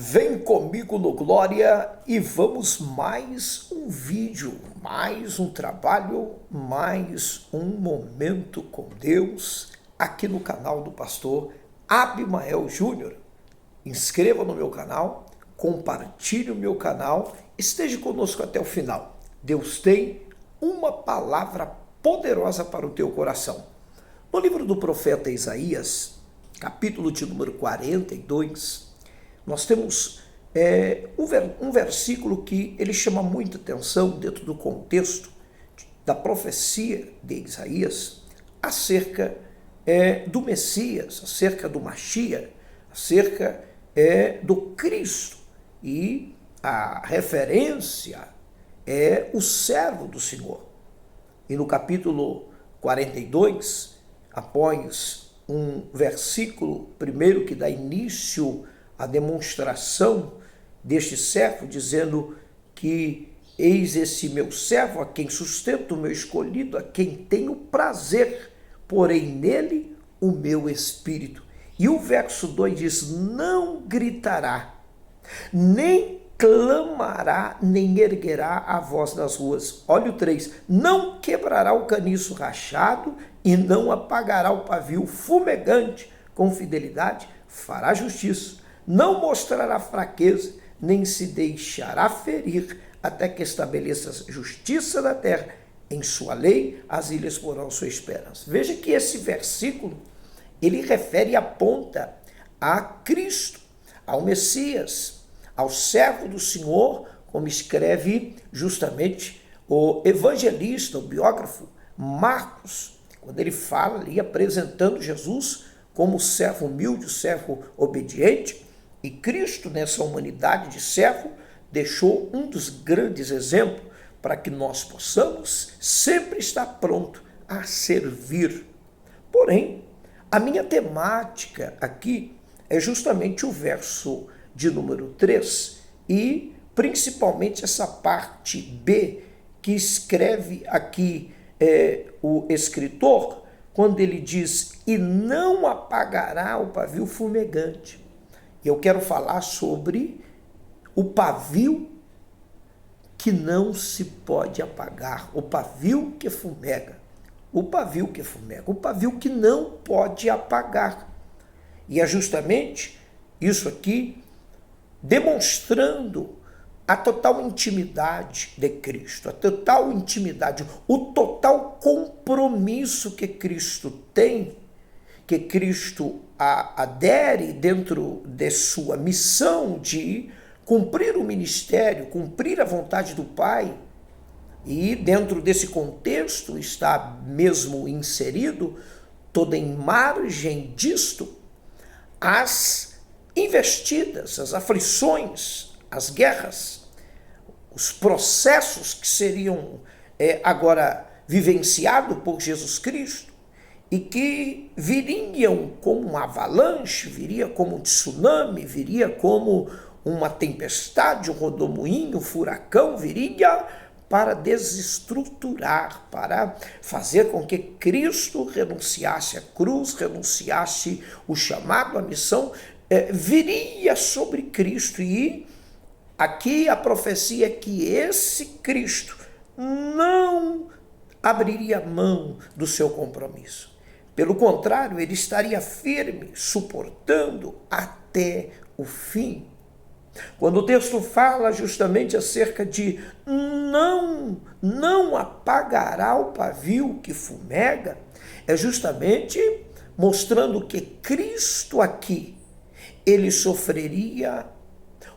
Vem comigo no Glória e vamos mais um vídeo, mais um trabalho, mais um momento com Deus aqui no canal do pastor Abimael Júnior. Inscreva no meu canal, compartilhe o meu canal, esteja conosco até o final. Deus tem uma palavra poderosa para o teu coração. No livro do profeta Isaías, capítulo de número 42, nós temos um versículo que ele chama muita atenção dentro do contexto da profecia de Isaías acerca do Messias, acerca do Mashiach, acerca do Cristo. E a referência é o servo do Senhor. E no capítulo 42, após um versículo primeiro que dá início a demonstração deste servo, dizendo que eis esse meu servo, a quem sustento o meu escolhido, a quem tenho prazer, porém nele o meu espírito. E o verso 2 diz, não gritará, nem clamará, nem erguerá a voz nas ruas. Olha o 3, não quebrará o caniço rachado e não apagará o pavio fumegante, com fidelidade fará justiça. Não mostrará fraqueza, nem se deixará ferir, até que estabeleça justiça na terra. Em sua lei, as ilhas porão sua esperança. Veja que esse versículo, ele refere e aponta a Cristo, ao Messias, ao servo do Senhor, como escreve justamente o evangelista, o biógrafo Marcos, quando ele fala ali apresentando Jesus como servo humilde, servo obediente. E Cristo, nessa humanidade de servo, deixou um dos grandes exemplos para que nós possamos sempre estar pronto a servir. Porém, a minha temática aqui é justamente o verso de número 3 e principalmente essa parte B que escreve aqui o escritor, quando ele diz, e não apagará o pavio fumegante. Eu quero falar sobre o pavio que não se pode apagar, o pavio que fumega, o pavio que fumega, o pavio que não pode apagar. E é justamente isso aqui demonstrando a total intimidade de Cristo, a total intimidade, o total compromisso que Cristo tem, que Cristo adere dentro de sua missão de cumprir o ministério, cumprir a vontade do Pai. E dentro desse contexto está mesmo inserido, toda em margem disto, as investidas, as aflições, as guerras, os processos que seriam agora vivenciados por Jesus Cristo, e que viriam como uma avalanche, viria como um tsunami, viria como uma tempestade, um rodomoinho, um furacão, viria para desestruturar, para fazer com que Cristo renunciasse à cruz, renunciasse o chamado, a missão, viria sobre Cristo. E aqui a profecia é que esse Cristo não abriria mão do seu compromisso. Pelo contrário, ele estaria firme, suportando até o fim. Quando o texto fala justamente acerca de não apagará o pavio que fumega, é justamente mostrando que Cristo aqui, ele sofreria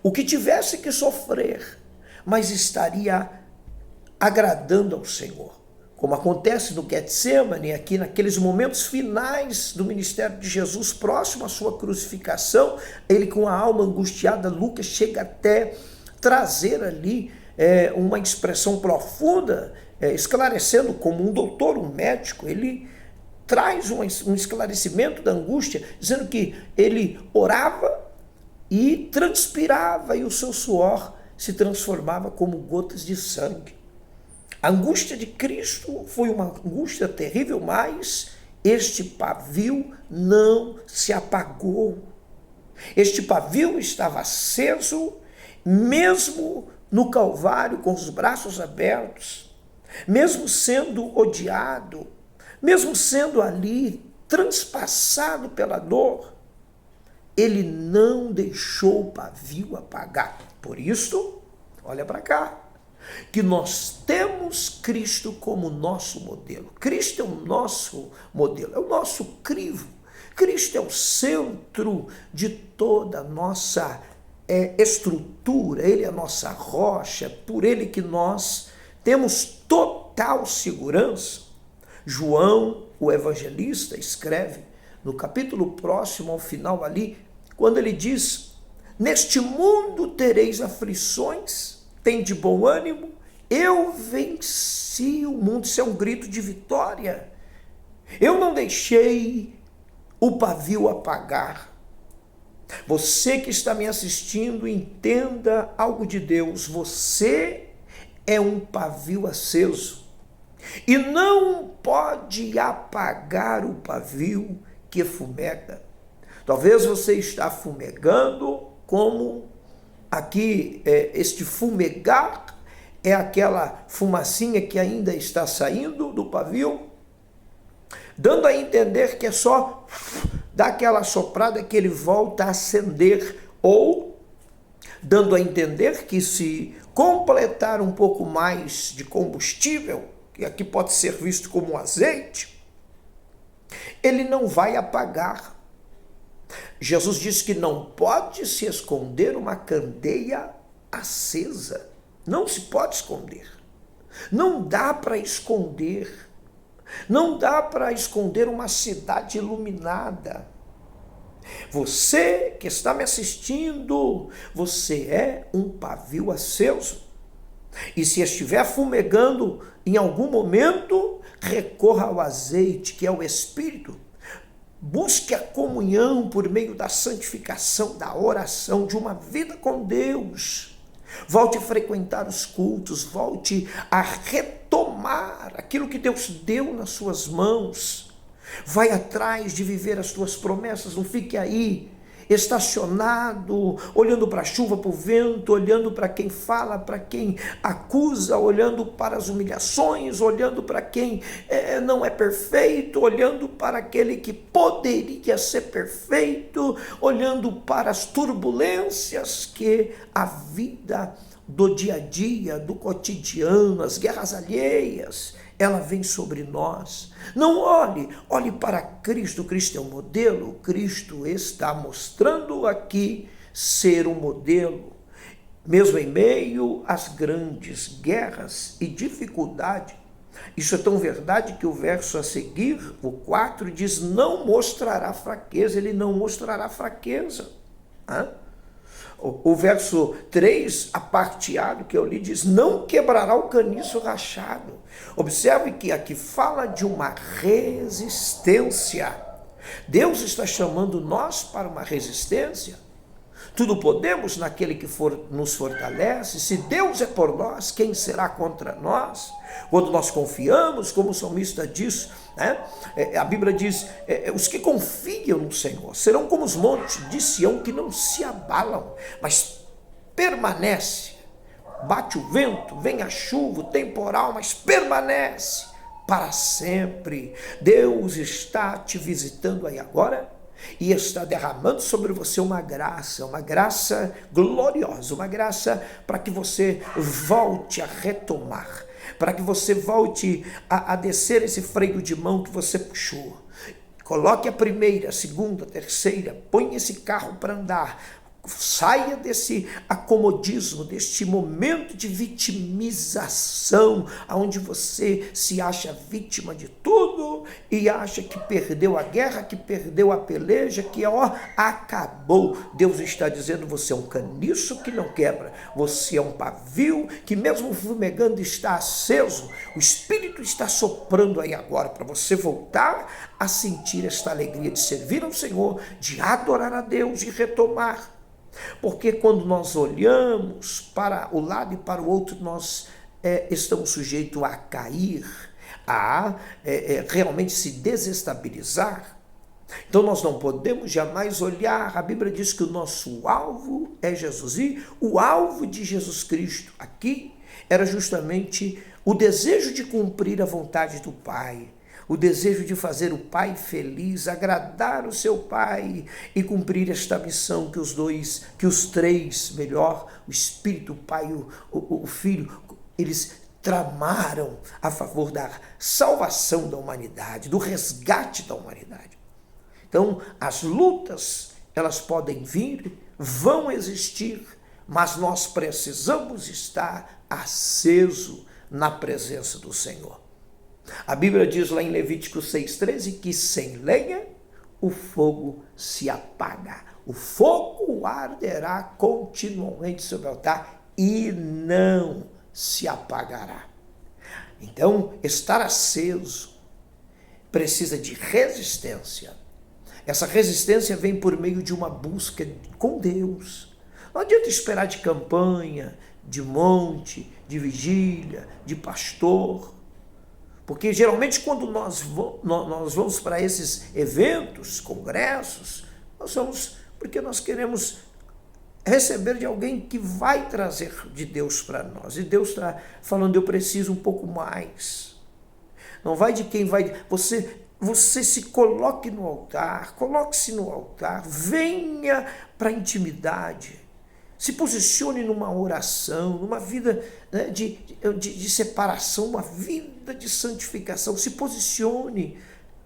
o que tivesse que sofrer, mas estaria agradando ao Senhor. Como acontece no Getsemane, aqui naqueles momentos finais do ministério de Jesus, próximo à sua crucificação, ele com a alma angustiada, Lucas chega até trazer ali uma expressão profunda, esclarecendo como um doutor, um médico, ele traz um esclarecimento da angústia, dizendo que ele orava e transpirava e o seu suor se transformava como gotas de sangue. A angústia de Cristo foi uma angústia terrível, mas este pavio não se apagou. Este pavio estava aceso, mesmo no Calvário, com os braços abertos, mesmo sendo odiado, mesmo sendo ali transpassado pela dor, ele não deixou o pavio apagar. Por isso, olha para cá, que nós temos Cristo como nosso modelo. Cristo é o nosso modelo, é o nosso crivo. Cristo é o centro de toda a nossa estrutura, Ele é a nossa rocha, por Ele que nós temos total segurança. João, o evangelista, escreve no capítulo próximo ao final ali, quando ele diz: neste mundo tereis aflições, tende bom ânimo, eu venci o mundo. Isso é um grito de vitória. Eu não deixei o pavio apagar. Você que está me assistindo, entenda algo de Deus. Você é um pavio aceso e não pode apagar o pavio que fumega. Talvez você está fumegando, como aqui este fumegar é aquela fumacinha que ainda está saindo do pavio, dando a entender que é só dar aquela soprada que ele volta a acender, ou dando a entender que se completar um pouco mais de combustível, que aqui pode ser visto como azeite, ele não vai apagar. Jesus disse que não pode se esconder uma candeia acesa. Não se pode esconder. Não dá para esconder. Não dá para esconder uma cidade iluminada. Você que está me assistindo, você é um pavio aceso. E se estiver fumegando em algum momento, recorra ao azeite, que é o Espírito. Busque a comunhão por meio da santificação, da oração, de uma vida com Deus. Volte a frequentar os cultos, volte a retomar aquilo que Deus deu nas suas mãos. Vai atrás de viver as tuas promessas, não fique aí estacionado, olhando para a chuva, para o vento, olhando para quem fala, para quem acusa, olhando para as humilhações, olhando para quem não é perfeito, olhando para aquele que poderia ser perfeito, olhando para as turbulências que a vida do dia a dia, do cotidiano, as guerras alheias, ela vem sobre nós. Não olhe para Cristo. Cristo é um modelo. Cristo está mostrando aqui ser um modelo. Mesmo em meio às grandes guerras e dificuldade. Isso é tão verdade que o verso a seguir, o 4, diz: não mostrará fraqueza. Ele não mostrará fraqueza. O verso 3, a parte A do que eu li, diz: não quebrará o caniço rachado. Observe que aqui fala de uma resistência. Deus está chamando nós para uma resistência. Tudo podemos naquele que nos fortalece. Se Deus é por nós, quem será contra nós? Quando nós confiamos, como o salmista diz, a Bíblia diz: os que confiam no Senhor serão como os montes de Sião, que não se abalam, mas permanece. Bate o vento, vem a chuva, o temporal, mas permanece para sempre. Deus está te visitando aí agora e está derramando sobre você uma graça gloriosa, uma graça para que você volte a retomar, para que você volte a descer esse freio de mão que você puxou. Coloque a primeira, a segunda, a terceira, põe esse carro para andar. Saia desse acomodismo, deste momento de vitimização, onde você se acha vítima de tudo e acha que perdeu a guerra, que perdeu a peleja, que acabou. Deus está dizendo: você é um caniço que não quebra, você é um pavio que mesmo fumegando está aceso. O Espírito está soprando aí agora para você voltar a sentir esta alegria de servir ao Senhor, de adorar a Deus, de retomar. Porque quando nós olhamos para o lado e para o outro, nós estamos sujeitos a cair, a realmente se desestabilizar. Então nós não podemos jamais olhar, a Bíblia diz que o nosso alvo é Jesus. E o alvo de Jesus Cristo aqui era justamente o desejo de cumprir a vontade do Pai, o desejo de fazer o Pai feliz, agradar o seu Pai e cumprir esta missão que os três, o Espírito, o Pai, o Filho, eles tramaram a favor da salvação da humanidade, do resgate da humanidade. Então, as lutas, elas podem vir, vão existir, mas nós precisamos estar aceso na presença do Senhor. A Bíblia diz lá em Levítico 6,13 que sem lenha o fogo se apaga. O fogo arderá continuamente sobre o altar e não se apagará. Então, estar aceso precisa de resistência. Essa resistência vem por meio de uma busca com Deus. Não adianta esperar de campanha, de monte, de vigília, de pastor. Porque geralmente quando nós vamos para esses eventos, congressos, nós vamos porque nós queremos receber de alguém que vai trazer de Deus para nós. E Deus está falando, eu preciso um pouco mais. Não vai de quem vai... Você se coloque no altar, coloque-se no altar, venha para a intimidade, se posicione numa oração, numa vida, né, de separação, uma vida de santificação, se posicione,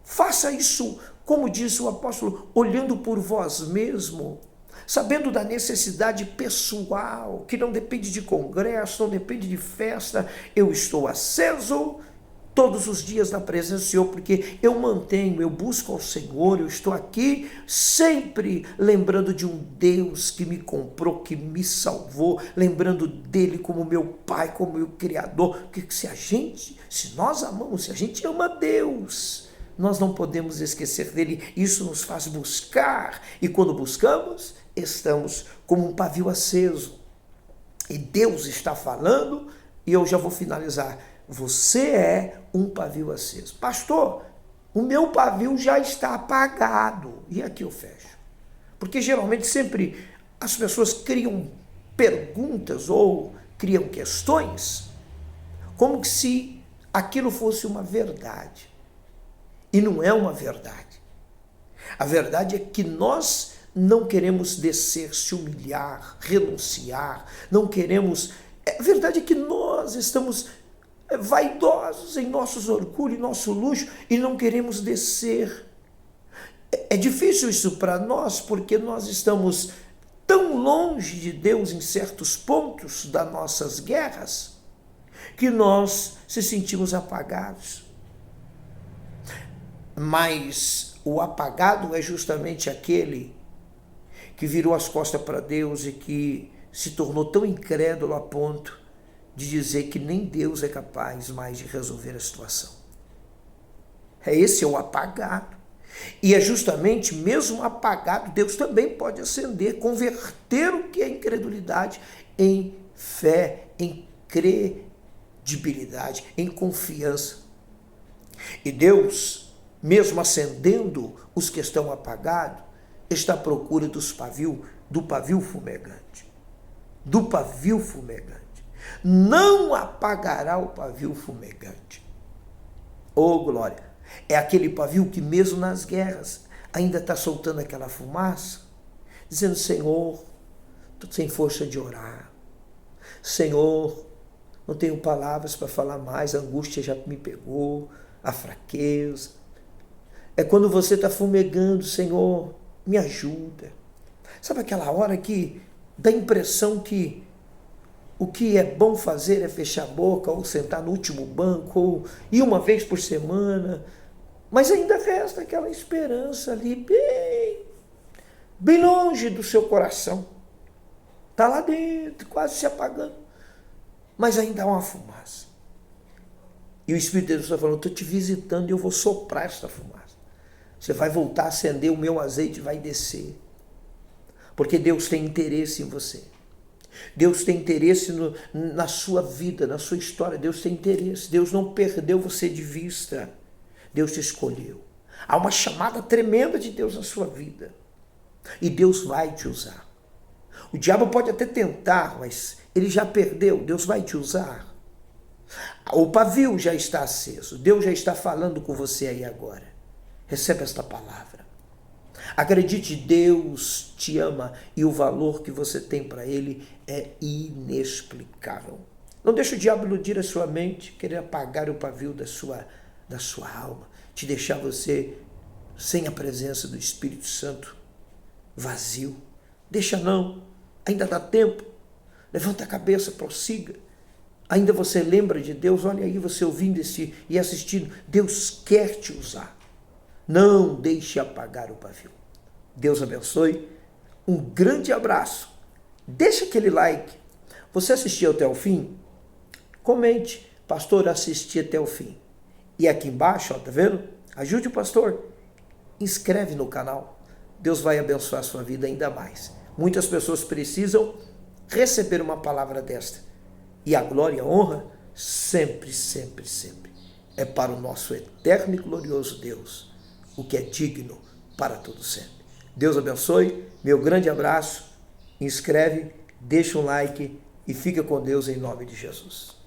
faça isso, como diz o apóstolo, olhando por vós mesmo, sabendo da necessidade pessoal, que não depende de congresso, não depende de festa. Eu estou aceso todos os dias na presença do Senhor, porque eu busco ao Senhor, eu estou aqui sempre lembrando de um Deus que me comprou, que me salvou, lembrando dele como meu Pai, como meu Criador, porque se nós amamos, se a gente ama Deus, nós não podemos esquecer dele, isso nos faz buscar, e quando buscamos, estamos como um pavio aceso, e Deus está falando, e eu já vou finalizar. Você é um pavio aceso. Pastor, o meu pavio já está apagado. E aqui eu fecho. Porque geralmente sempre as pessoas criam perguntas ou criam questões como se aquilo fosse uma verdade. E não é uma verdade. A verdade é que nós não queremos descer, se humilhar, renunciar, não queremos... A verdade é que nós estamos vaidosos em nossos orgulhos, em nosso luxo, e não queremos descer. É difícil isso para nós, porque nós estamos tão longe de Deus em certos pontos das nossas guerras, que nós se sentimos apagados. Mas o apagado é justamente aquele que virou as costas para Deus e que se tornou tão incrédulo a ponto de dizer que nem Deus é capaz mais de resolver a situação. Esse é o apagado. E é justamente, mesmo apagado, Deus também pode acender, converter o que é incredulidade em fé, em credibilidade, em confiança. E Deus, mesmo acendendo os que estão apagados, está à procura do pavio fumegante. Do pavio fumegante. Não apagará o pavio fumegante. Oh, glória! É aquele pavio que mesmo nas guerras ainda está soltando aquela fumaça, dizendo, Senhor, estou sem força de orar. Senhor, não tenho palavras para falar mais, a angústia já me pegou, a fraqueza. É quando você está fumegando, Senhor, me ajuda. Sabe aquela hora que dá a impressão que o que é bom fazer é fechar a boca, ou sentar no último banco, ou ir uma vez por semana, mas ainda resta aquela esperança ali, bem longe do seu coração. Está lá dentro, quase se apagando, mas ainda há uma fumaça. E o Espírito de Deus está falando, estou te visitando e eu vou soprar esta fumaça. Você vai voltar a acender, o meu azeite vai descer. Porque Deus tem interesse em você. Deus tem interesse na sua vida, na sua história. Deus tem interesse. Deus não perdeu você de vista. Deus te escolheu. Há uma chamada tremenda de Deus na sua vida. E Deus vai te usar. O diabo pode até tentar, mas ele já perdeu. Deus vai te usar. O pavio já está aceso. Deus já está falando com você aí agora. Recebe esta palavra. Acredite, Deus te ama e o valor que você tem para Ele é inexplicável. Não deixe o diabo iludir a sua mente, querer apagar o pavio da sua alma, te deixar você sem a presença do Espírito Santo, vazio. Deixa não, ainda dá tempo. Levanta a cabeça, prossiga. Ainda você lembra de Deus? Olha aí você ouvindo e assistindo. Deus quer te usar. Não deixe apagar o pavio. Deus abençoe. Um grande abraço. Deixa aquele like. Você assistiu até o fim? Comente. Pastor, assisti até o fim. E aqui embaixo, ó, tá vendo? Ajude o pastor. Inscreve no canal. Deus vai abençoar a sua vida ainda mais. Muitas pessoas precisam receber uma palavra desta. E a glória e a honra sempre, sempre, sempre é para o nosso eterno e glorioso Deus, o que é digno para todo sempre. Deus abençoe, meu grande abraço, inscreve, deixa um like e fica com Deus em nome de Jesus.